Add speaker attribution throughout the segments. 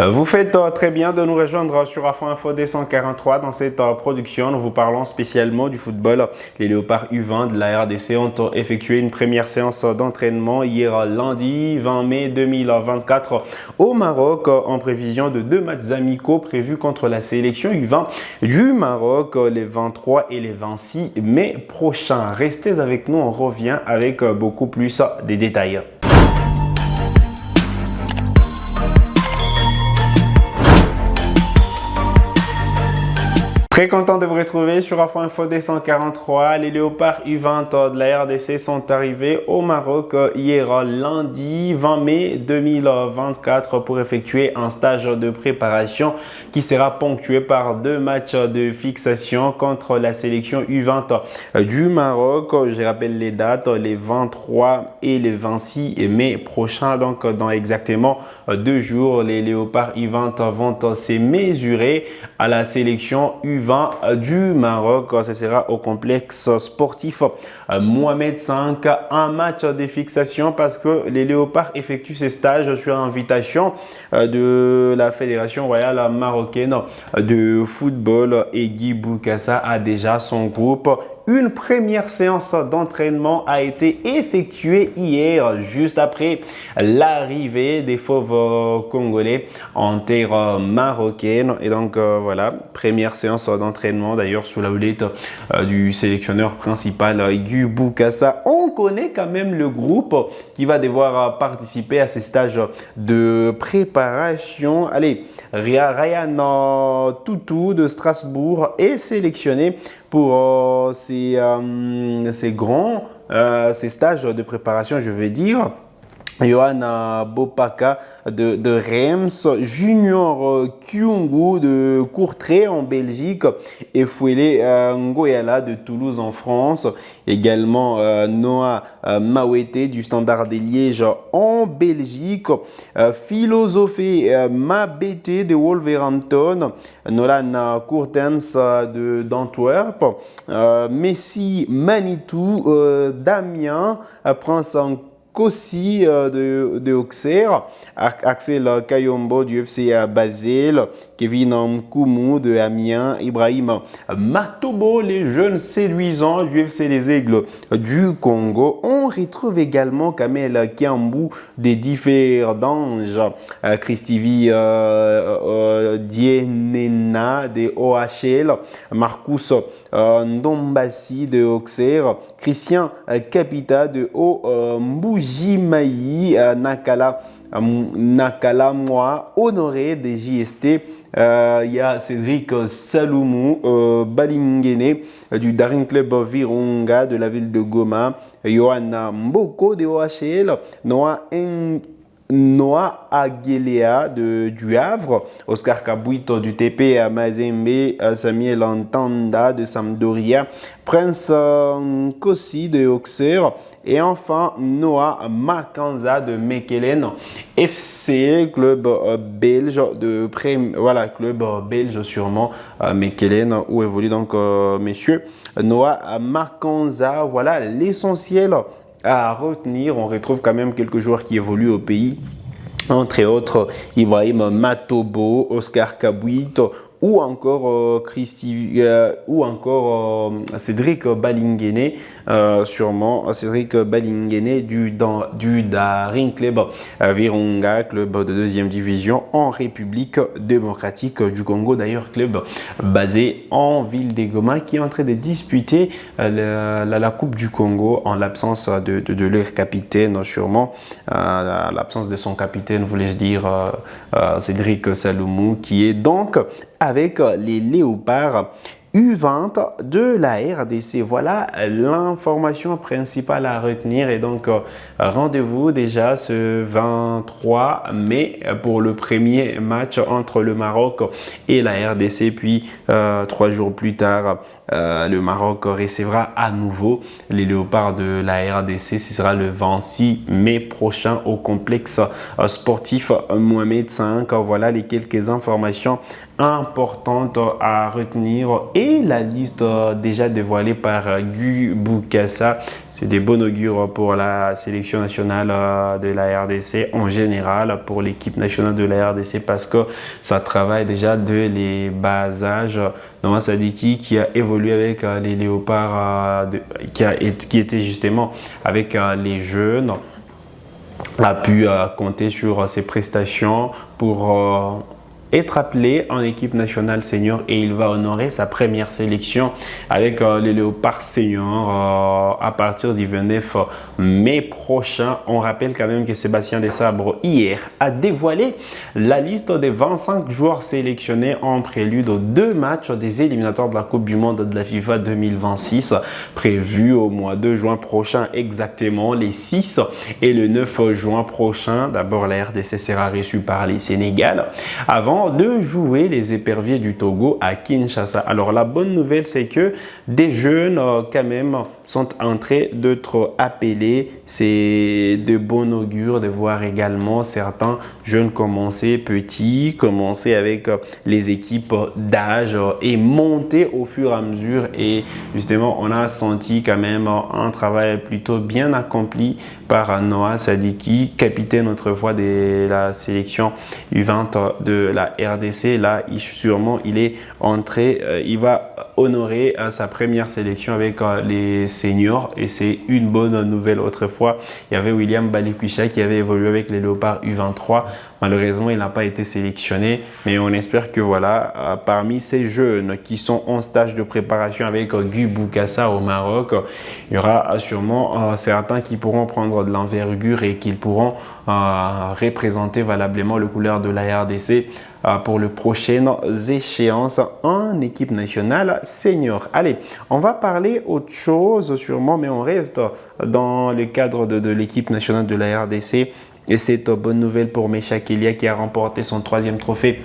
Speaker 1: Vous faites très bien de nous rejoindre sur Afro Info D143. Dans cette production, nous vous parlons spécialement du football. Les Léopards U20 de la RDC ont effectué une première séance d'entraînement hier lundi 20 mai 2024 au Maroc en prévision de deux matchs amicaux prévus contre la sélection U20 du Maroc les 23 et les 26 mai prochains. Restez avec nous, on revient avec beaucoup plus de détails. Très content de vous retrouver sur Afro Info D143. Les Léopards U20 de la RDC sont arrivés au Maroc hier lundi 20 mai 2024 pour effectuer un stage de préparation qui sera ponctué par deux matchs de fixation contre la sélection U20 du Maroc. Je rappelle les dates, les 23 et les 26 mai prochains, donc dans exactement 2 jours. Les Léopards U20 vont se mesurer à la sélection U20 du Maroc. Ce sera au complexe sportif Mohamed V. Un match de fixation parce que les Léopards effectuent ces stages sur invitation de la Fédération royale marocaine de football. Et Guy Boukassa a déjà son groupe. Une première séance d'entraînement a été effectuée hier, juste après l'arrivée des fauves congolais en terre marocaine. Et donc voilà, première séance d'entraînement d'ailleurs sous la houlette du sélectionneur principal Guy Boukassa. On connaît quand même le groupe qui va devoir participer à ces stages de préparation. Allez, Ryan Toutou de Strasbourg est sélectionné pour ces stages de préparation, je veux dire. Johan Bopaka de Reims, Junior Kyungu de Courtrai en Belgique et Fouélé Ngoyala de Toulouse en France. Également Noah Mawete du Standard de Liège en Belgique. Philosophie Mabete de Wolverhampton. Nolan Courtens d'Antwerp. Messi Manitou d'Amiens. Prince Kossi de Auxerre, Axel Kayombo du FC Basel, Kevin Nkoumou de Amiens, Ibrahim Matobo, les jeunes séduisants du FC Les Aigles du Congo. On retrouve également Kamel Kiambou des Diffères d'Ange, Christivi Dienena de OHL, Marcus Ndombassi de Auxerre, Christian Capita de Mboujimaï, Nakala Moi, Honoré des JST. Il y a Cédric Saloumou Balingene du Daring Club Virunga de la ville de Goma, Johanna Mboko de OHL, Noah Aguilea du Havre, Oscar Kabuito du TP à Mazembe, Samuel Antanda de Sampdoria, Prince Kossi de Auxerre et enfin Noah Makanza de Mekelen FC, club belge de voilà, club belge sûrement Mekelen où évolue donc messieurs Noah Makanza. Voilà l'essentiel à retenir. On retrouve quand même quelques joueurs qui évoluent au pays, entre autres Ibrahim Matobo, Oscar Kabuito ou encore Cédric Balingene, sûrement Cédric Balingene du Daring Club Virunga, club de 2e division en République démocratique du Congo, d'ailleurs club basé en ville de Goma qui est en train de disputer la Coupe du Congo en l'absence de leur capitaine, sûrement l'absence de son capitaine, voulais-je dire, Cédric Saloumou, qui est donc avec les Léopards U20 de la RDC. Voilà l'information principale à retenir. Et donc, rendez-vous déjà ce 23 mai pour le premier match entre le Maroc et la RDC. Puis, 3 jours plus tard, le Maroc recevra à nouveau les Léopards de la RDC. Ce sera le 26 mai prochain au complexe sportif Mohamed V. Voilà les quelques informations importantes à retenir et la liste déjà dévoilée par Guy Boukassa. C'est des bons augures pour la sélection nationale de la RDC en général, pour l'équipe nationale de la RDC, parce que ça travaille déjà de les bas âges. Noah Sadiki qui a évolué avec les Léopards, qui était justement avec les jeunes, a pu compter sur ses prestations pour être appelé en équipe nationale senior et il va honorer sa première sélection avec les Léopards seniors à partir du 29 mai prochain. On rappelle quand même que Sébastien Desabre hier a dévoilé la liste des 25 joueurs sélectionnés en prélude aux 2 matchs des éliminatoires de la Coupe du Monde de la FIFA 2026 prévus au mois de juin prochain, exactement les 6 et le 9 juin prochain. D'abord, la RDC sera reçue par les Sénégal avant de jouer les éperviers du Togo à Kinshasa. Alors la bonne nouvelle, c'est que des jeunes quand même sont en train d'être appelés. C'est de bon augure de voir également certains jeunes commencer petits, commencer avec les équipes d'âge et monter au fur et à mesure. Et justement, on a senti quand même un travail plutôt bien accompli par Noah Sadiki, capitaine autrefois de la sélection U20 de la RDC. Là, il est entré, il va honorer sa première sélection avec les seniors et c'est une bonne nouvelle. Autrefois, il y avait William Balikwisha qui avait évolué avec les Léopards U23. Malheureusement, il n'a pas été sélectionné, mais on espère que voilà, parmi ces jeunes qui sont en stage de préparation avec Guy Boukassa au Maroc, il y aura sûrement certains qui pourront prendre de l'envergure et qui pourront représenter valablement le couleur de la RDC pour les prochaines échéances en équipe nationale senior. Allez, on va parler autre chose sûrement, mais on reste dans le cadre de l'équipe nationale de la RDC. Et c'est une bonne nouvelle pour Meshak Elia qui a remporté son 3e trophée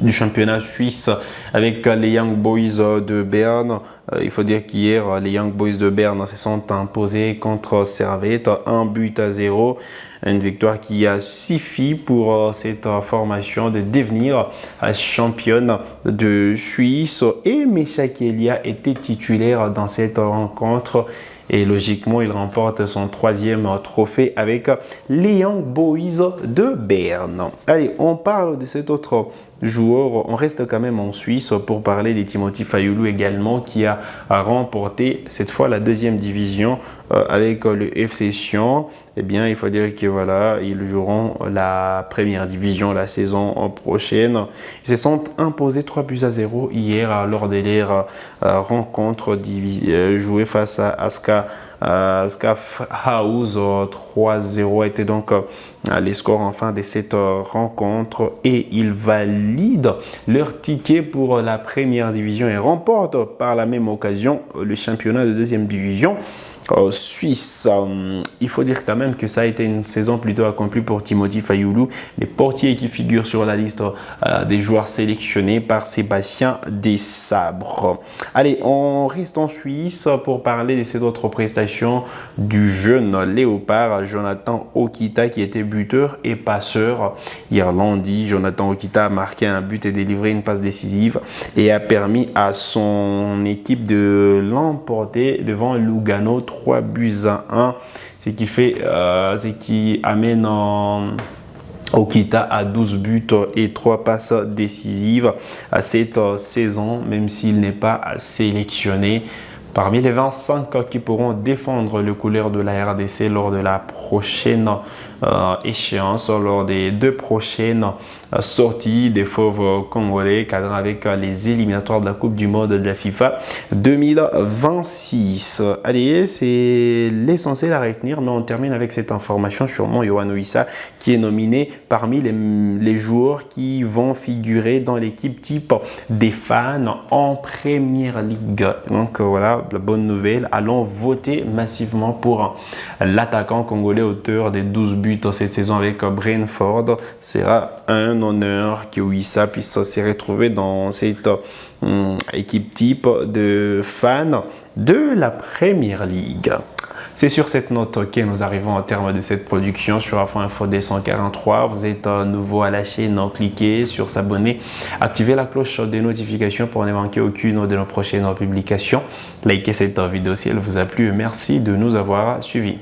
Speaker 1: du championnat suisse avec les Young Boys de Berne. Il faut dire qu'hier, les Young Boys de Berne se sont imposés contre Servette 1-0. Une victoire qui a suffi pour cette formation de devenir championne de Suisse. Et Meshak Elia était titulaire dans cette rencontre. Et logiquement, il remporte son 3e trophée avec les Young Boys de Berne. Allez, on parle de cet autre joueur. On reste quand même en Suisse pour parler de Timothy Fayulu également qui a remporté cette fois la 2e division avec le FC Sion. Eh bien, il faut dire que voilà, ils joueront la 1re division la saison prochaine. Ils se sont imposés 3-0 hier lors de leur rencontre jouée face à Ascaf House. 3-0 était donc les scores en fin de cette rencontre et ils valident leur ticket pour la 1re division et remportent par la même occasion le championnat de 2e division suisse. Il faut dire quand même que ça a été une saison plutôt accomplie pour Timothy Fayulu, les portiers qui figurent sur la liste des joueurs sélectionnés par Sébastien Desabre. Allez, on reste en Suisse pour parler de cette autre prestation du jeune Léopard Jonathan Okita qui était buteur et passeur hier lundi. Jonathan Okita a marqué un but et délivré une passe décisive et a permis à son équipe de l'emporter devant Lugano 3-1, ce qui amène Okita à 12 buts et 3 passes décisives à cette saison, même s'il n'est pas sélectionné parmi les 25 qui pourront défendre le couleur de la RDC lors de la prochaine échéance, lors des 2 prochaines sorties des fauves congolais cadrant avec les éliminatoires de la Coupe du Monde de la FIFA 2026. Allez, c'est l'essentiel à retenir, mais on termine avec cette information sur Yohan Wissa qui est nominé parmi les joueurs qui vont figurer dans l'équipe type des fans en Première Ligue. Donc voilà, la bonne nouvelle, allons voter massivement pour l'attaquant congolais auteur des 12 buts cette saison avec Brentford. Sera un honneur que Wissa puisse se retrouver dans cette équipe type de fans de la Premier League. C'est sur cette note que nous arrivons au terme de cette production sur Afro Info 243. Vous êtes nouveau à la chaîne, cliquez sur s'abonner, activez la cloche des notifications pour ne manquer aucune de nos prochaines publications. Likez cette vidéo si elle vous a plu. Merci de nous avoir suivis.